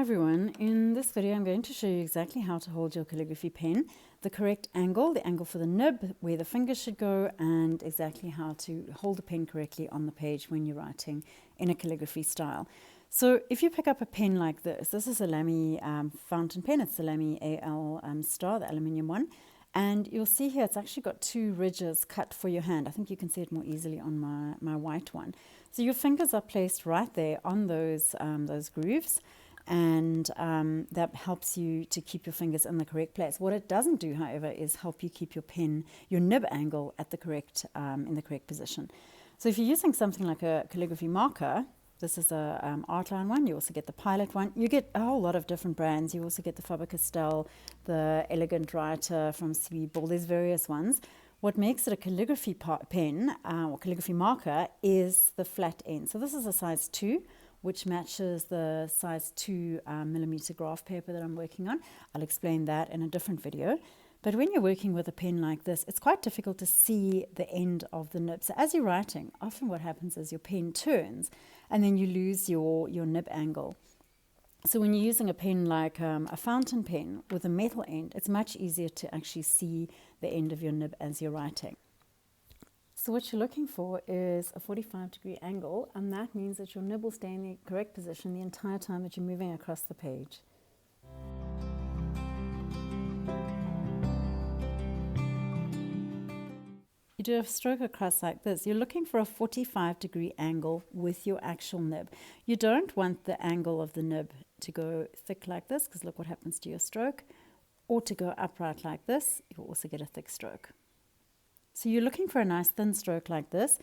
everyone, in this video I'm going to show you exactly how to hold your calligraphy pen, the correct angle, the angle for the nib, where the fingers should go, and exactly how to hold the pen correctly on the page when you're writing in a calligraphy style. So if you pick up a pen like this is a Lamy fountain pen. It's the Lamy AL Star, the aluminium one, and you'll see here it's actually got two ridges cut for your hand. I think you can see it more easily on my white one. So your fingers are placed right there on those grooves, and that helps you to keep your fingers in the correct place. What it doesn't do, however, is help you keep your nib angle at the correct in the correct position. So if you're using something like a calligraphy marker, this is a Artline one. You also get the Pilot one. You get a whole lot of different brands. You also get the Faber-Castell, the Elegant Writer from Sweetball. There's various ones. What makes it a calligraphy pen or calligraphy marker is the flat end. So this is a size 2, which matches the size 2 millimeter graph paper that I'm working on. I'll explain that in a different video. But when you're working with a pen like this, it's quite difficult to see the end of the nib. So as you're writing, often what happens is your pen turns and then you lose your nib angle. So when you're using a pen like a fountain pen with a metal end, it's much easier to actually see the end of your nib as you're writing. So what you're looking for is a 45-degree angle, and that means that your nib will stay in the correct position the entire time that you're moving across the page. You do a stroke across like this. You're looking for a 45-degree angle with your actual nib. You don't want the angle of the nib to go thick like this, because look what happens to your stroke, or to go upright like this. You'll also get a thick stroke. So you're looking for a nice thin stroke like this.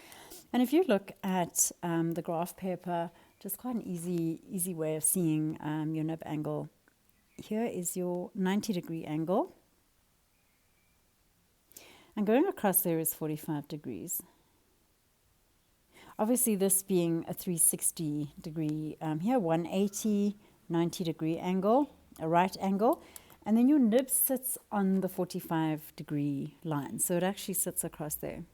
And if you look at the graph paper, just quite an easy way of seeing your nib angle. Here is your 90-degree angle. And going across there is 45 degrees. Obviously this being a 360 degree, here 180, 90-degree angle, a right angle. And then your nib sits on the 45-degree line. So it actually sits across there,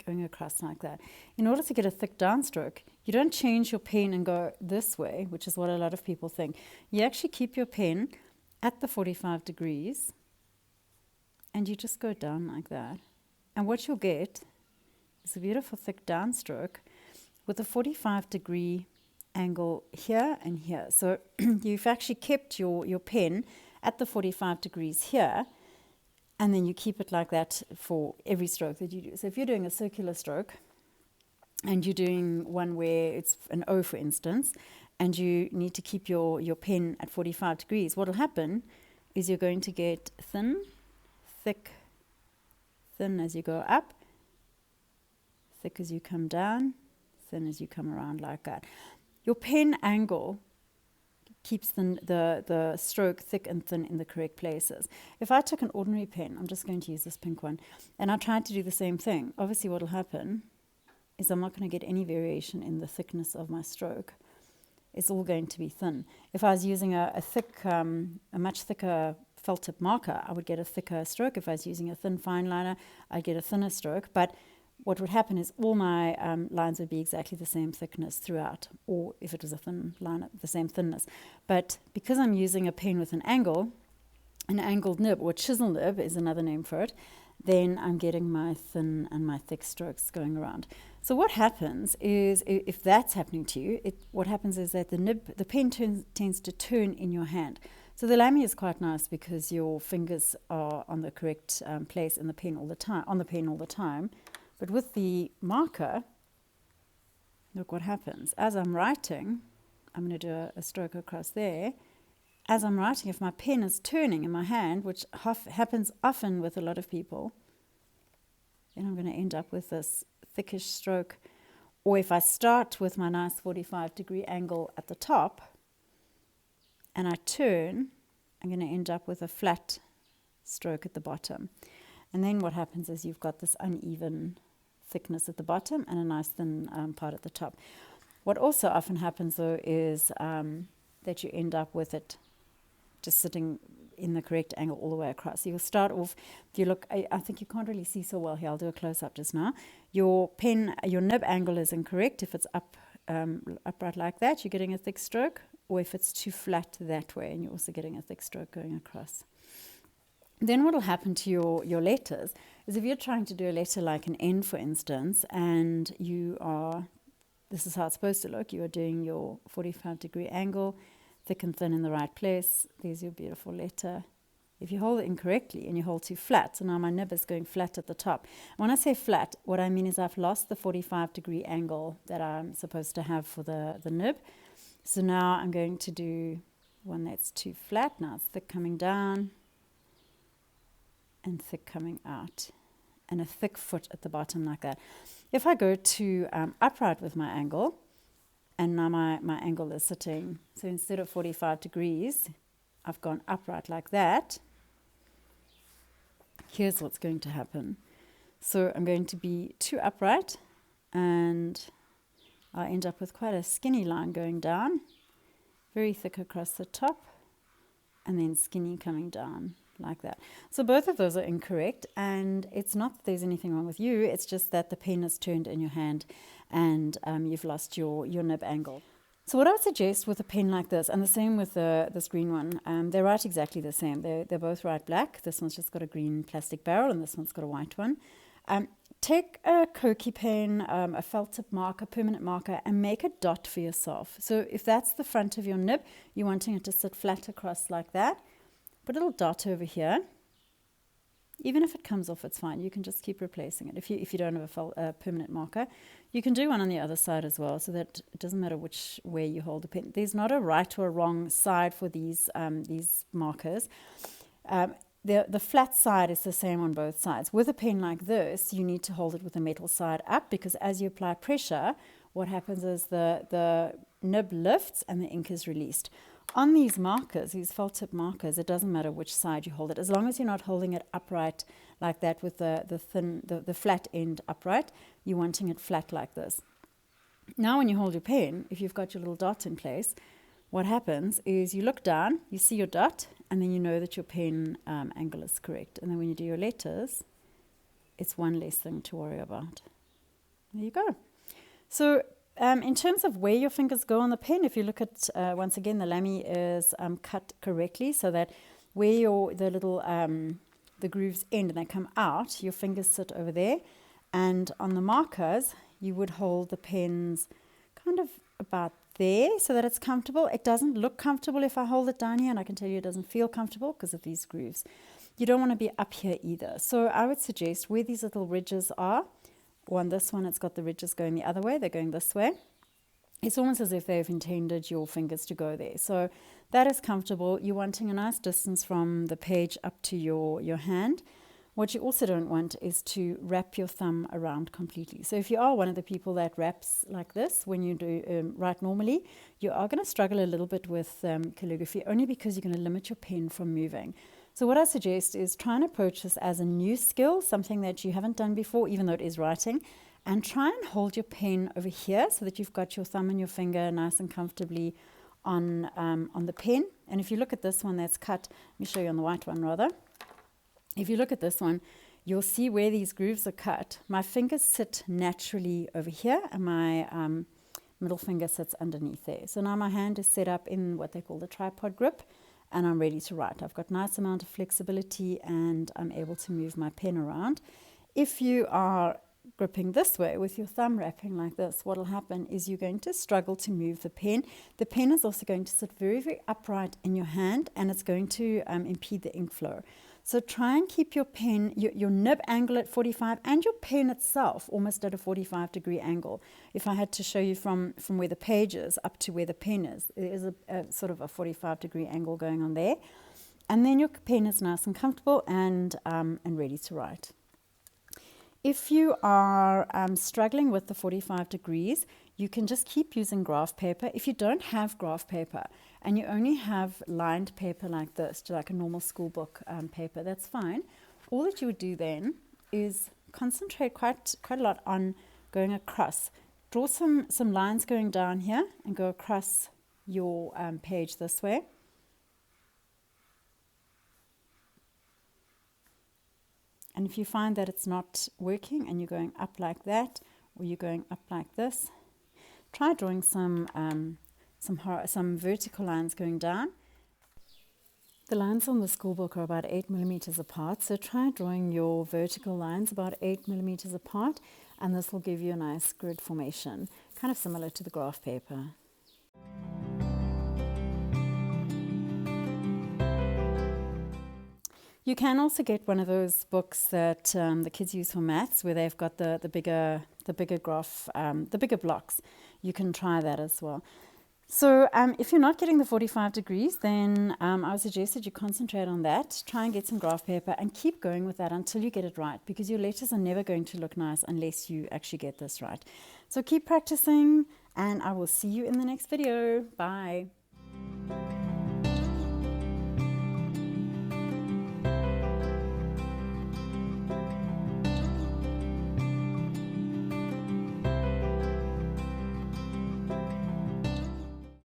going across like that. In order to get a thick downstroke, you don't change your pen and go this way, which is what a lot of people think. You actually keep your pen at the 45 degrees, and you just go down like that. And what you'll get is a beautiful thick downstroke with a 45-degree angle here and here. So you've actually kept your pen at the 45 degrees here, and then you keep it like that for every stroke that you do. So if you're doing a circular stroke and you're doing one where it's an O, for instance, and you need to keep your pen at 45 degrees, what will happen is you're going to get thin, thick, thin as you go up, thick as you come down, thin as you come around like that. Your pen angle keeps the stroke thick and thin in the correct places. If I took an ordinary pen, I'm just going to use this pink one, and I tried to do the same thing, obviously what will happen is I'm not going to get any variation in the thickness of my stroke. It's all going to be thin. If I was using a much thicker felt tip marker, I would get a thicker stroke. If I was using a thin fine liner, I'd get a thinner stroke. But what would happen is all my lines would be exactly the same thickness throughout, or if it was a thin liner, the same thinness. But because I'm using a pen with an angled nib, or chisel nib is another name for it, then I'm getting my thin and my thick strokes going around. So what happens is, if that's happening to you, what happens is that the pen tends to turn in your hand. So the Lamy is quite nice because your fingers are on the correct place in the pen all the time, But with the marker, look what happens. As I'm writing, I'm going to do a stroke across there. As I'm writing, if my pen is turning in my hand, which happens often with a lot of people, then I'm going to end up with this thickish stroke. Or if I start with my nice 45-degree angle at the top, and I turn, I'm going to end up with a flat stroke at the bottom. And then what happens is you've got this uneven thickness at the bottom and a nice thin part at the top. What also often happens though is that you end up with it just sitting in the correct angle all the way across. So you'll start off, if you look, I think you can't really see so well here, I'll do a close-up just now. Your nib angle is incorrect. If it's upright like that, you're getting a thick stroke. or if it's too flat that way, and you're also getting a thick stroke going across. Then what will happen to your letters is if you're trying to do a letter like an N, for instance, and this is how it's supposed to look. You are doing your 45-degree angle, thick and thin in the right place. There's your beautiful letter. If you hold it incorrectly and you hold too flat, so now my nib is going flat at the top. When I say flat, what I mean is I've lost the 45-degree angle that I'm supposed to have for the nib. So now I'm going to do one that's too flat. Now it's thick coming down and thick coming out, and a thick foot at the bottom like that. If I go to upright with my angle, and now my angle is sitting, so instead of 45 degrees, I've gone upright like that. Here's what's going to happen. So I'm going to be too upright, and I'll end up with quite a skinny line going down, very thick across the top, and then skinny coming down like that. So both of those are incorrect, and it's not that there's anything wrong with you, it's just that the pen is turned in your hand and you've lost your nib angle. So what I would suggest with a pen like this, and the same with this green one, they write exactly the same. They both write black. This one's just got a green plastic barrel, and this one's got a white one. Take a Koki pen, a felt tip marker, permanent marker, and make a dot for yourself. So if that's the front of your nib, you're wanting it to sit flat across like that, put a little dot over here. Even if it comes off, it's fine. You can just keep replacing it. If you don't have a permanent marker, you can do one on the other side as well, so that it doesn't matter which way you hold the pen. There's not a right or a wrong side for these markers. The flat side is the same on both sides. With a pen like this, you need to hold it with the metal side up, because as you apply pressure, what happens is the nib lifts and the ink is released. On these markers, these felt tip markers, it doesn't matter which side you hold it, as long as you're not holding it upright like that with the flat end upright. You're wanting it flat like this. Now when you hold your pen, if you've got your little dot in place, what happens is you look down, you see your dot, and then you know that your pen angle is correct. And then when you do your letters, it's one less thing to worry about. There you go. So in terms of where your fingers go on the pen, if you look at, once again, the Lamy is cut correctly, so that where the grooves end and they come out, your fingers sit over there. And on the markers, you would hold the pens kind of about there so that it's comfortable. It doesn't look comfortable if I hold it down here, and I can tell you it doesn't feel comfortable because of these grooves. You don't want to be up here either. So I would suggest where these little ridges are, on this one, it's got the ridges going the other way. They're going this way. It's almost as if they've intended your fingers to go there. So that is comfortable. You're wanting a nice distance from the page up to your hand. What you also don't want is to wrap your thumb around completely. So if you are one of the people that wraps like this when you do write normally, you are going to struggle a little bit with calligraphy, only because you're going to limit your pen from moving. So what I suggest is try and approach this as a new skill, something that you haven't done before, even though it is writing, and try and hold your pen over here so that you've got your thumb and your finger nice and comfortably on the pen. And if you look at this one that's cut, let me show you on the white one rather. If you look at this one, you'll see where these grooves are cut. My fingers sit naturally over here, and my middle finger sits underneath there. So now my hand is set up in what they call the tripod grip, and I'm ready to write. I've got a nice amount of flexibility, and I'm able to move my pen around. If you are gripping this way with your thumb wrapping like this, what will happen is you're going to struggle to move the pen. The pen is also going to sit very, very upright in your hand, and it's going to impede the ink flow. So try and keep your pen, your nib angle at 45, and your pen itself almost at a 45-degree angle. If I had to show you from where the page is up to where the pen is, there is a sort of a 45-degree angle going on there. And then your pen is nice and comfortable and ready to write. If you are struggling with the 45 degrees, you can just keep using graph paper. If you don't have graph paper and you only have lined paper like this, like a normal school book paper, that's fine. All that you would do then is concentrate quite a lot on going across. Draw some lines going down here and go across your page this way. And if you find that it's not working and you're going up like that, or you're going up like this, try drawing some some vertical lines going down. The lines on the school book are about 8 millimeters apart, so try drawing your vertical lines about 8 millimeters apart, and this will give you a nice grid formation, kind of similar to the graph paper. You can also get one of those books that the kids use for maths, where they've got the bigger graph, the bigger blocks. You can try that as well. So if you're not getting the 45 degrees, then I would suggest that you concentrate on that. Try and get some graph paper and keep going with that until you get it right, because your letters are never going to look nice unless you actually get this right. So keep practicing, and I will see you in the next video. Bye.